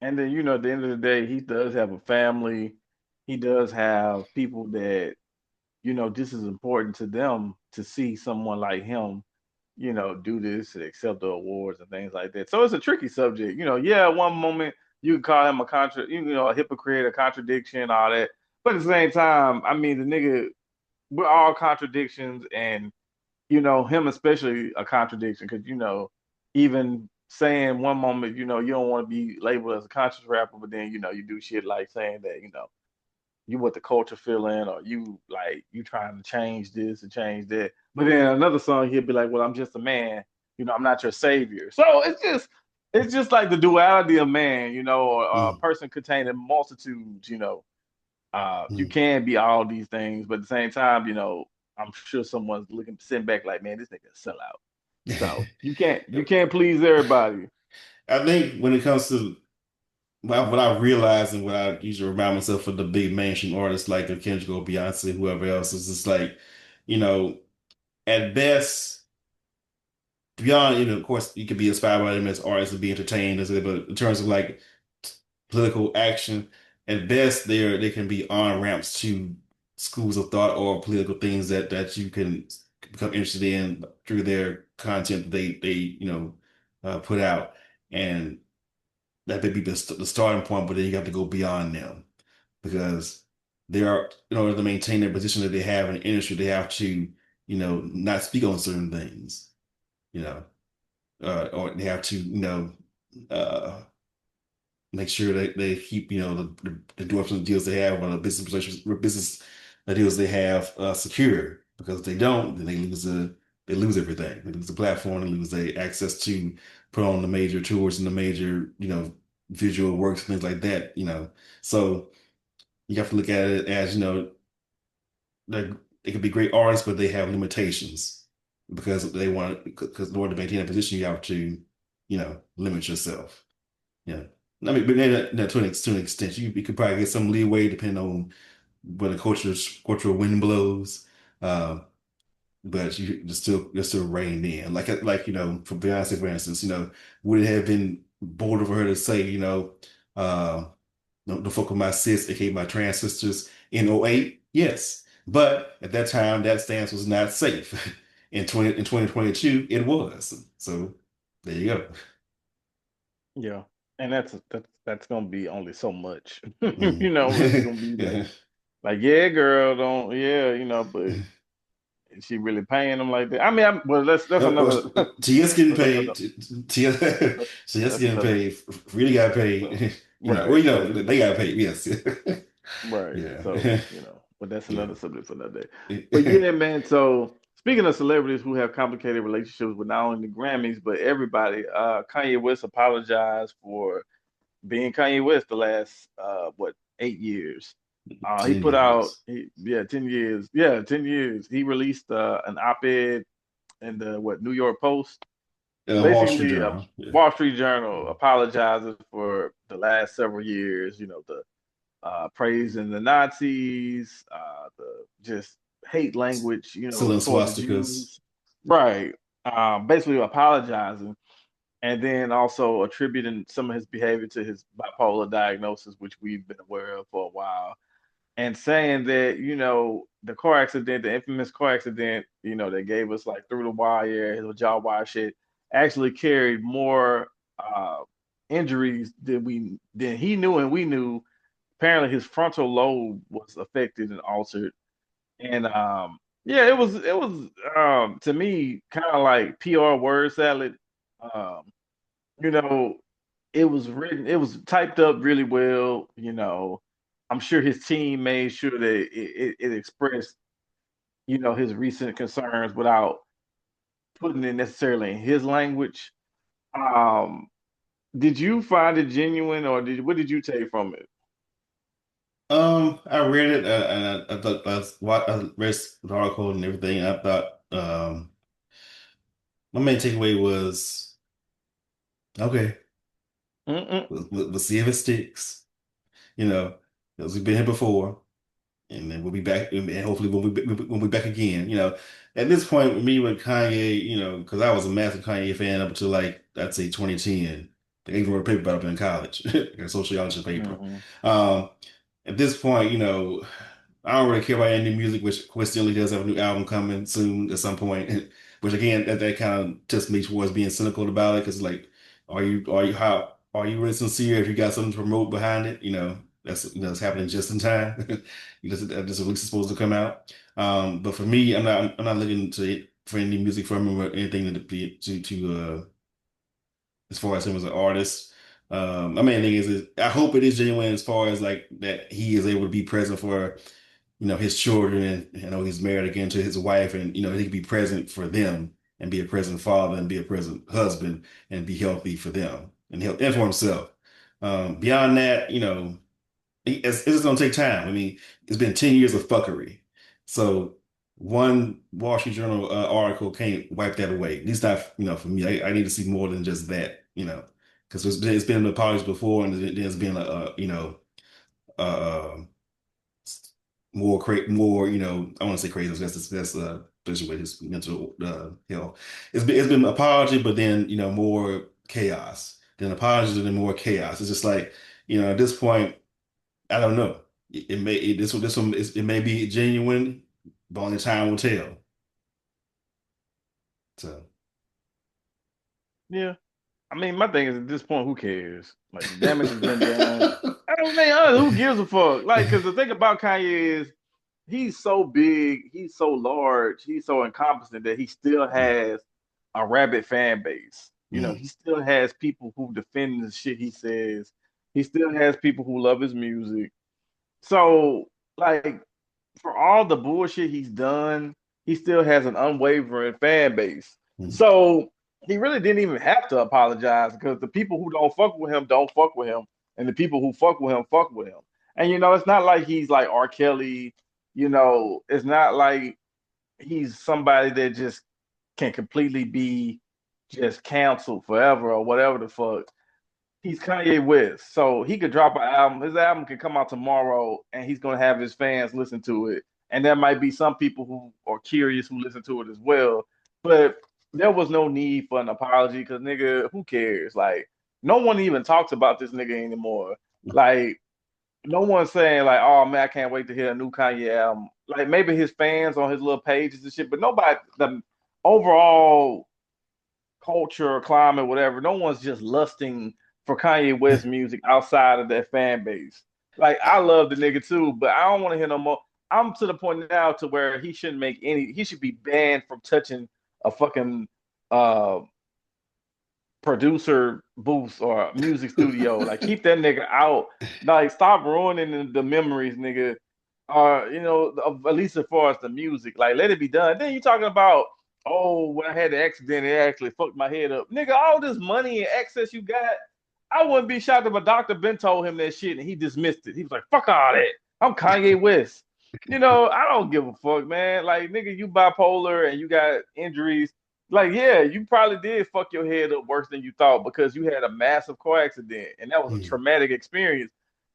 And then, you know, at the end of the day, he does have a family. He does have people that, you know, this is important to them to see someone like him you know, do this and accept the awards and things like that. So it's a tricky subject. You know, yeah, one moment you can call him you know, a hypocrite, a contradiction, all that. But at the same time, I mean, the nigga, we're all contradictions, and you know, him especially a contradiction because you know, even saying one moment, you know, you don't want to be labeled as a conscious rapper, but then you know, you do shit like saying that, you know, you what the culture feeling or you like you trying to change this and change that. But then another song he'll be like, well, I'm just a man, you know, I'm not your savior. So it's just like the duality of man, you know, or a mm, person containing multitudes, you know. You mm. can be all these things, but at the same time, you know, I'm sure someone's looking sitting back like, man, this nigga sell out. So you can't please everybody. I think when it comes to what I realize and what I usually remind myself of the big mainstream artists like a Kendrick or Beyonce, whoever else, is just like, you know, at best, beyond, of course, you could be inspired by them as artists and be entertained, but in terms of like political action, at best, they can be on ramps to schools of thought or political things that you can become interested in through their content that they put out, and that may be the starting point, but then you have to go beyond them because they are in order to maintain their position that they have in the industry, they have to not speak on certain things, you know, or they have to uh, make sure that they keep the endorsement deals they have or the business deals they have secure because if they don't, then they lose everything. They lose the platform, they lose the access to put on the major tours and the major visual works, things like that, So you have to look at it as, they could be great artists, but they have limitations because because in order to maintain a position, you have to, limit yourself. Yeah. I mean, but then to an extent, you could probably get some leeway depending on where the cultural wind blows. Um, but you're still reined in. Like for Beyonce, for instance, would it have been bolder for her to say, uh, don't fuck with my sis, aka my trans sisters in '08? Yes. But at that time, that stance was not safe. In 2022, it was. So there you go. Yeah. And that's gonna be only so much. Mm. It's gonna be like, yeah, girl, don't, yeah, but is she really paying them like that? I mean, well, that's another Tia's getting that's another paid. Tia, Tia's that's getting another paid. Really got so paid. Well, right. So, they got paid. Yes. right. So, Yeah. but that's Yeah. another subject for another day. But yeah, man, so speaking of celebrities who have complicated relationships with not only the Grammys, but everybody, Kanye West apologized for being Kanye West the last 8 years. He 10 put out years. 10 years. Yeah, 10 years. He released an op-ed in the New York Post, Wall Street basically a Journal. Yeah. Wall Street Journal apologizes for the last several years, the praising the Nazis, the just hate language, Selling toward the swastikas. Jews. Right. Basically apologizing and then also attributing some of his behavior to his bipolar diagnosis, which we've been aware of for a while, and saying that the car accident, the infamous car accident, that gave us like through the wire, his jaw wire shit, actually carried more uh, injuries than he knew and we knew. Apparently, his frontal lobe was affected and altered, and yeah, it was to me kind of like PR word salad. Um, you know, it was typed up really well. I'm sure his team made sure that it expressed, his recent concerns without putting it necessarily in his language. Um, did you find it genuine, or what did you take from it? I read it and I thought I read the article and everything. And I thought my main takeaway was okay, Mm-mm. let's see if it sticks. You know, because we've been here before. And then we'll be back, and hopefully when we back again. At this point, with me with Kanye, because I was a massive Kanye fan up until like I'd say 2010. I even wrote a paper about it in college, like a sociology paper. Hmm. Um, at this point, I don't really care about any new music, which coincidentally does have a new album coming soon at some point. Which again, that kind of tips me towards being cynical about it, because like, are you really sincere if you got something to promote behind it? That's happening just in time. This release is supposed to come out. But for me, I'm not looking for any music from him or anything to as far as him as an artist. My main thing is I hope it is genuine as far as like that he is able to be present for his children, and he's married again to his wife, and he can be present for them and be a present father and be a present husband and be healthy for them and help and for himself. Beyond that, it's just gonna take time. I mean, it's been 10 years of fuckery. So one Wall Street Journal article can't wipe that away. At least not, for me. I need to see more than just that, because it's been apologies before, and there's been uh, more, I want to say crazy. That's especially with his mental health. It's been apology, but then more chaos. Then apologies, and then more chaos. It's just like at this point. I don't know. This one it may be genuine, but only time will tell. So Yeah. I mean, my thing is at this point, who cares? Like the damage has been done. I don't think who gives a fuck. Like, because the thing about Kanye is he's so big, he's so large, he's so encompassing that he still has a rabid fan base. mm, He still has people who defend the shit he says. He still has people who love his music. So, like, for all the bullshit he's done, he still has an unwavering fan base. mm. So he really didn't even have to apologize because the people who don't fuck with him, and the people who fuck with him. And it's not like he's like R. Kelly. It's not like he's somebody that just can completely be just canceled forever or whatever the fuck. He's Kanye West, so he could drop an album. His album could come out tomorrow, and he's gonna have his fans listen to it. And there might be some people who are curious who listen to it as well. But there was no need for an apology because nigga, who cares? Like, no one even talks about this nigga anymore. Like, no one's saying like, "Oh man, I can't wait to hear a new Kanye album." Like maybe his fans on his little pages and shit, but nobody. The overall culture or climate, whatever, no one's just lusting for Kanye West music outside of that fan base. Like I love the nigga too, but I don't want to hear no more. I'm to the point now to where he shouldn't make any. He should be banned from touching a fucking uh producer booth or music studio. Like keep that nigga out. Like stop ruining the memories, nigga. At least as far as the music, like let it be done. Then you talking about, oh, when I had the accident, it actually fucked my head up, nigga. All this money and access you got, I wouldn't be shocked if a doctor Ben told him that shit and he dismissed it. He was like, fuck all that. I'm Kanye West. I don't give a fuck, man. Like, nigga, you bipolar and you got injuries. Like, yeah, you probably did fuck your head up worse than you thought because you had a massive car accident and that was a traumatic experience.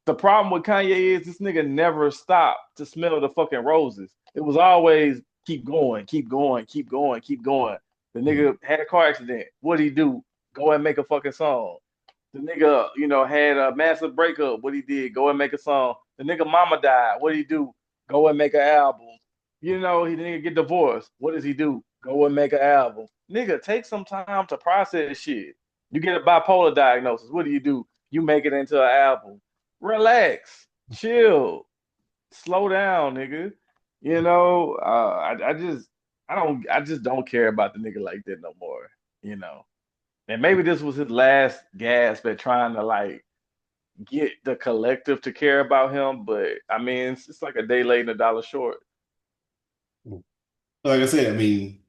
The problem with Kanye is this nigga never stopped to smell the fucking roses. It was always keep going, keep going, keep going, keep going. The nigga had a car accident. What'd he do? Go and make a fucking song. The nigga, had a massive breakup. What he did? Go and make a song. The nigga mama died. What did he do? Go and make an album. He didn't get divorced. What does he do? Go and make an album. Nigga, take some time to process shit. You get a bipolar diagnosis. What do? You make it into an album. Relax, chill, slow down, nigga. I just don't care about the nigga like that no more. You know. And maybe this was his last gasp at trying to like get the collective to care about him. But I mean, it's like a day late and a dollar short. Like I said, I mean,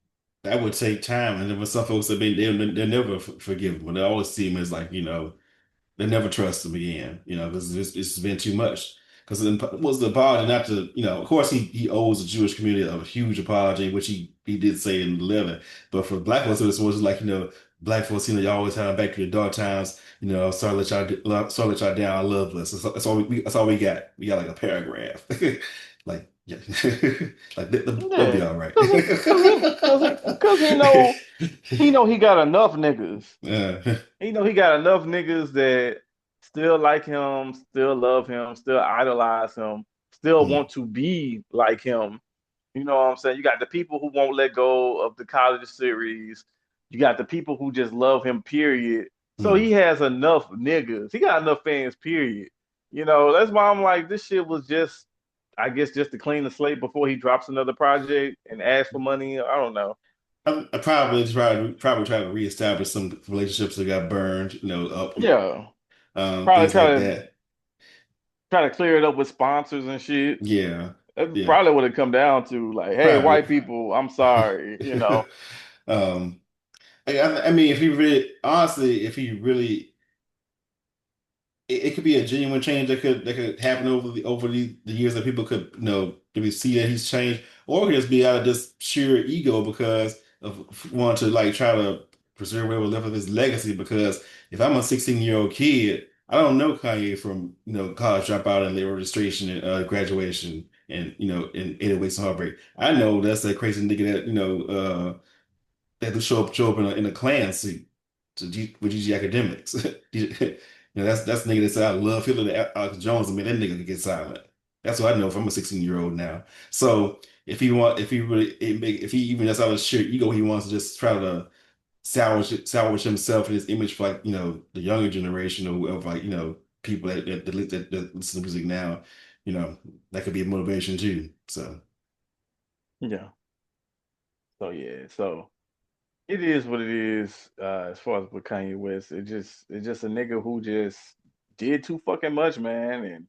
that would take time, and there were some folks that they'll never forgive him. But they always see him as like, they never trust him again, because it's been too much. Because it was the apology not to, of course he owes the Jewish community a huge apology, which he did say in the letter. But for black folks, it was like, black folks, you always have back to your dark times, sorry to let y'all down, I love us. That's all we got. We got like a paragraph. Like, yeah. Like they'll be Yeah, all right. cause he know he got enough niggas. Yeah. He got enough niggas that still like him, still love him, still idolize him, still want to be like him. You know what I'm saying? You got the people who won't let go of the college series. You got the people who just love him, period. So he Mm. has enough niggas. He got enough fans, period. That's why I'm like, this shit was just, I guess, just to clean the slate before he drops another project and asks for money. I don't know. I probably try to reestablish some relationships that got burned, up, Yeah, probably things like that. try to clear it up with sponsors and shit. Yeah, That's yeah, probably what it come down to. Like, hey, probably. white people, I'm sorry. um, I mean, if he really, honestly, if he really it could be a genuine change that could happen over the years that people could maybe see that he's changed, or it could just be out of just sheer ego because of wanting to like try to preserve whatever left of his legacy. Because if I'm a 16-year-old kid, I don't know Kanye from college dropout and late registration and graduation and and 808s and heartbreak. I know that's that crazy nigga that they have to show up in a Klan suit with GG academics. That's the nigga that said I love Hitler to Alex Jones. I mean, that nigga could get silent. That's what I know if I'm a 16-year-old now. So if he even that's out of sheer ego, he wants to just try to salvage himself and his image for like, the younger generation or whoever, like, people that listen to music now, that could be a motivation too. So Yeah. So yeah. So it is what it is. As far as with Kanye West, it's just a nigga who just did too fucking much, man, and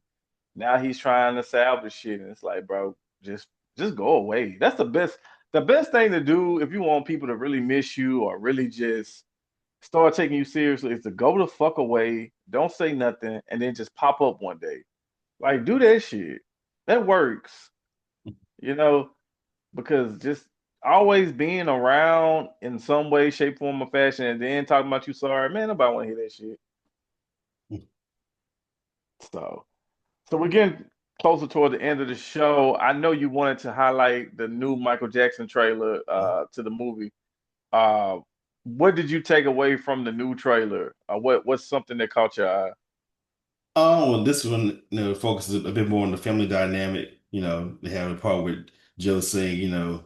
now he's trying to salvage shit, and it's like, bro, just just go away. That's the best. the best thing to do if you want people to really miss you or really just start taking you seriously is to go the fuck away, don't say nothing, and then just pop up one day. Like, do that shit. That works, you know, because just always being around in some way, shape, form, or fashion, and then talking about you sorry, man, nobody want to hear that shit. So, so we're getting closer toward the end of the show. I know you wanted to highlight the new Michael Jackson trailer to the movie. Uh, what did you take away from the new trailer? What's something that caught your eye? Oh, well, this one, focuses a bit more on the family dynamic. They have a part with Joe saying, y'all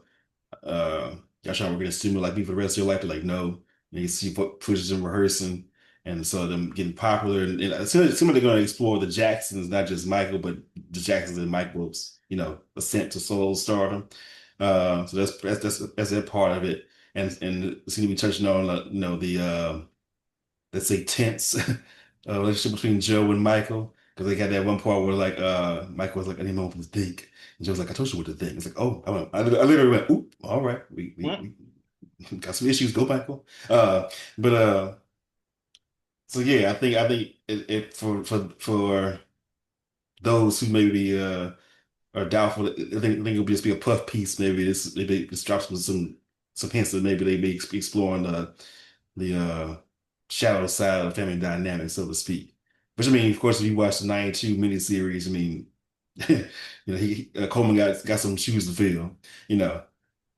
trying to work in a studio like me for the rest of your life. They're like, no. And you see footage of them rehearsing, and so them getting popular. And it seems like they're going to explore the Jacksons, not just Michael, but the Jacksons and Michael's, ascent to solo stardom. So that's that part of it, and it seems to be touching on, the let's say tense relationship between Joe and Michael. Because they got that one part where like Michael was like, I need a moment to think. And Joe's like, I told you what to think. It's like, oh, I literally went, oop, all right, Mm, we got some issues, go Michael. But so yeah, I think it for those who maybe are doubtful, I think it'll just be a puff piece. Maybe this drops with some hints that maybe they may be exploring the shadow side of the family dynamic, so to speak. Which I mean, of course, if you watch the '92 miniseries, I mean, Coleman got some shoes to fill, you know.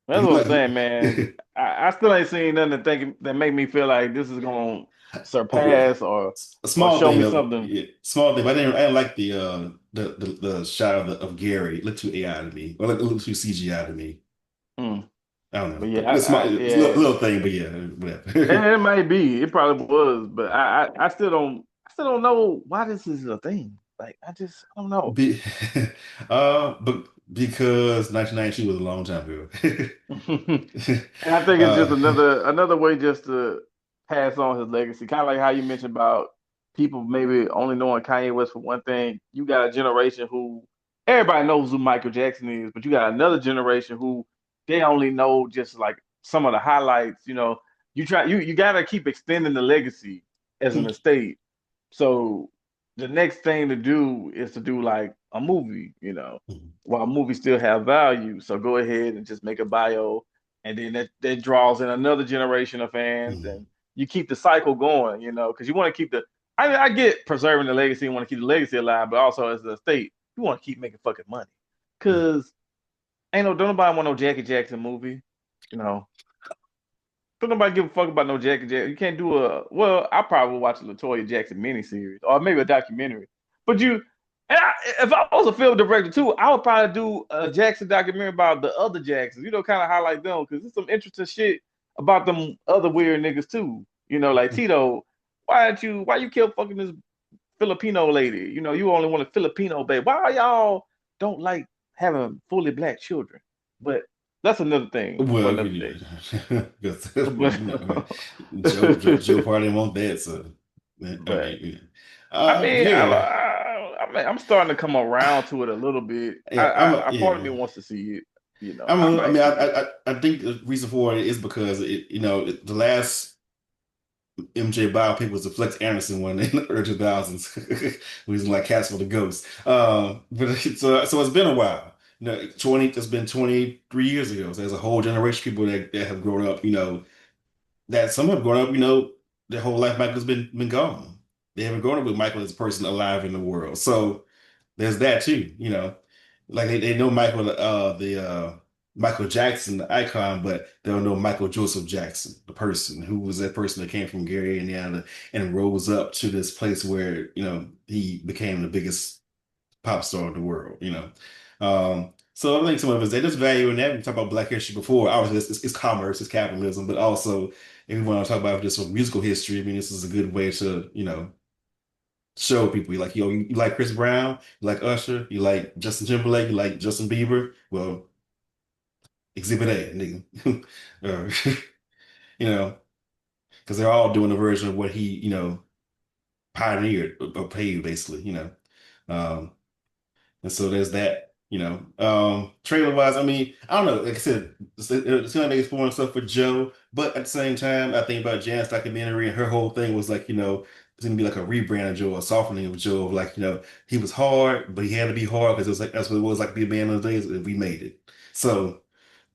that's He what I'm like, saying, man. I still ain't seen nothing that make me feel like this is gonna oh, surpass a or small show thing me though, something. yeah, small thing. But I didn't like the shot of Gary. It looked too AI to me, or like it looked too CGI to me. Mm. I don't know, But yeah, but it's small, it's a little, yeah, little thing, but yeah, whatever. it might be. It probably was, but I still don't know why this is a thing. Like, I don't know. Be, but because 1992 was a long time ago. And I think it's just uh, another way just to pass on his legacy. Kind of like how you mentioned about people maybe only knowing Kanye West for one thing. You got a generation who everybody knows who Michael Jackson is, but you got another generation who they only know just like some of the highlights. You got to keep extending the legacy as an estate. So the next thing to do is to do like a movie, while movies still have value. So go ahead and just make a bio, and then that draws in another generation of fans, and you keep the cycle going, because you want to keep the. I get preserving the legacy and want to keep the legacy alive, but also as a state, you want to keep making fucking money, because don't nobody want no Jackie Jackson movie, you know. Don't nobody give a fuck about no Jackie Jackson. You can't do well, I probably would watch a Latoya Jackson miniseries or maybe a documentary. But if I was a film director too, I would probably do a Jackson documentary about the other Jacksons, kind of highlight them because there's some interesting shit about them other weird niggas too. Like Tito, why you kill fucking this Filipino lady? You only want a Filipino baby. Why y'all don't like having fully black children? But that's another thing for well, another day. well, But Joe Party won't that, so I but mean, I mean, yeah, I'm starting to come around to it a little bit. yeah, I part of me yeah. wants to see it. I I might mean, see it. I think the reason for it is because the last MJ biopic was the Flex Anderson one in the early 2000s. He was in like Cats for the Ghost. So it's been a while. 20, it's been 23 years ago. So there's a whole generation of people that have grown up, that some have grown up, their whole life Michael's been gone. They haven't grown up with Michael as a person alive in the world. So there's that too. Like they know Michael, the Michael Jackson, the icon, but they don't know Michael Joseph Jackson, the person who was that person that came from Gary, Indiana, and rose up to this place where, he became the biggest pop star in the world. So I think some of us, they just value in that. We talked about Black history before. Obviously, it's commerce, it's capitalism, but also if we want to talk about just some musical history, I mean, this is a good way to, show people you like, you like Chris Brown, you like Usher, you like Justin Timberlake, you like Justin Bieber. Well, Exhibit A, nigga. Or, you know, because they're all doing a version of what he, pioneered or paved, basically. Um, and so there's that. Trailer wise, I mean, I don't know. Like I said, it seemed like they exploring stuff for Joe, but at the same time, I think about Jan's documentary and her whole thing was like, it's gonna be like a rebrand of Joe, a softening of Joe, of like, he was hard, but he had to be hard because it was like that's what it was like to be a man of the days, and we made it. So,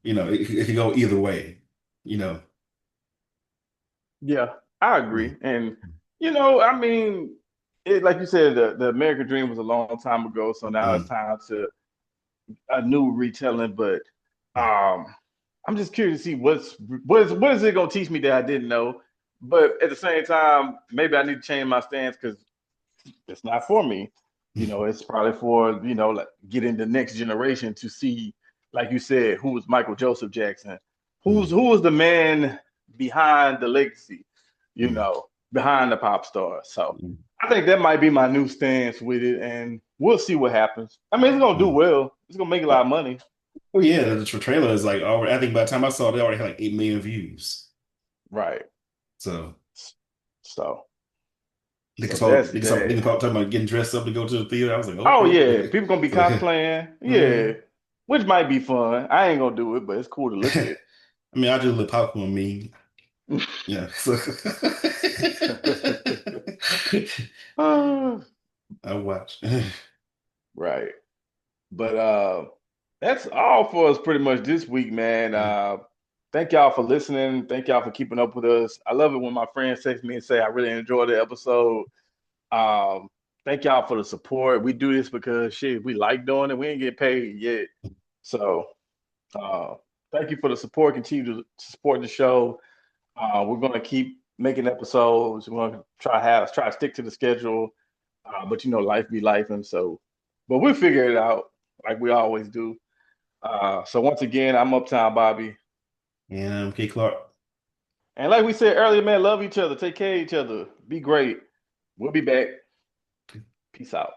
it could go either way, you know. Yeah, I Mm, agree. And I mean, like you said, the American Dream was a long time ago, so now it's mm, time to a new retelling. But mm, um, I'm just curious to see what is it gonna teach me that I didn't know. But at the same time, maybe I need to change my stance because it's not for me. It's probably for, like getting the next generation to see, like you said, who was Michael Joseph Jackson, mm, who was the man behind the legacy, mm, behind the pop star. So mm, I think that might be my new stance with it, and we'll see what happens. I mean, it's gonna do mm. well. It's gonna make a lot of money. Oh yeah, the trailer is like already. I think by the time I saw it, they already had like 8 million views. Right. So So niggas so saw that's niggas saw that. niggas talking about getting dressed up to go to the theater. I was like, Oh okay. yeah, people gonna be So, cosplaying. Yeah, mhm. which might be fun. I ain't gonna do it, but it's cool to look at. I mean, I do a little popcorn me. Yeah. So Ah, I watch. right. But that's all for us pretty much this week, man. Thank y'all for listening. Thank y'all for keeping up with us. I love it when my friends text me and say I really enjoyed the episode. Um, Thank y'all for the support. We do this because shit, we like doing it. We ain't get paid yet. So uh thank you for the support. Continue to support the show. We're gonna keep making episodes. We're gonna try to stick to the schedule. But life be life, and so, but we'll figure it out like we always do. So once again, I'm Uptown Bobby, And K Clark. and like we said earlier, man, love each other, take care of each other, be great. We'll be back. Peace out.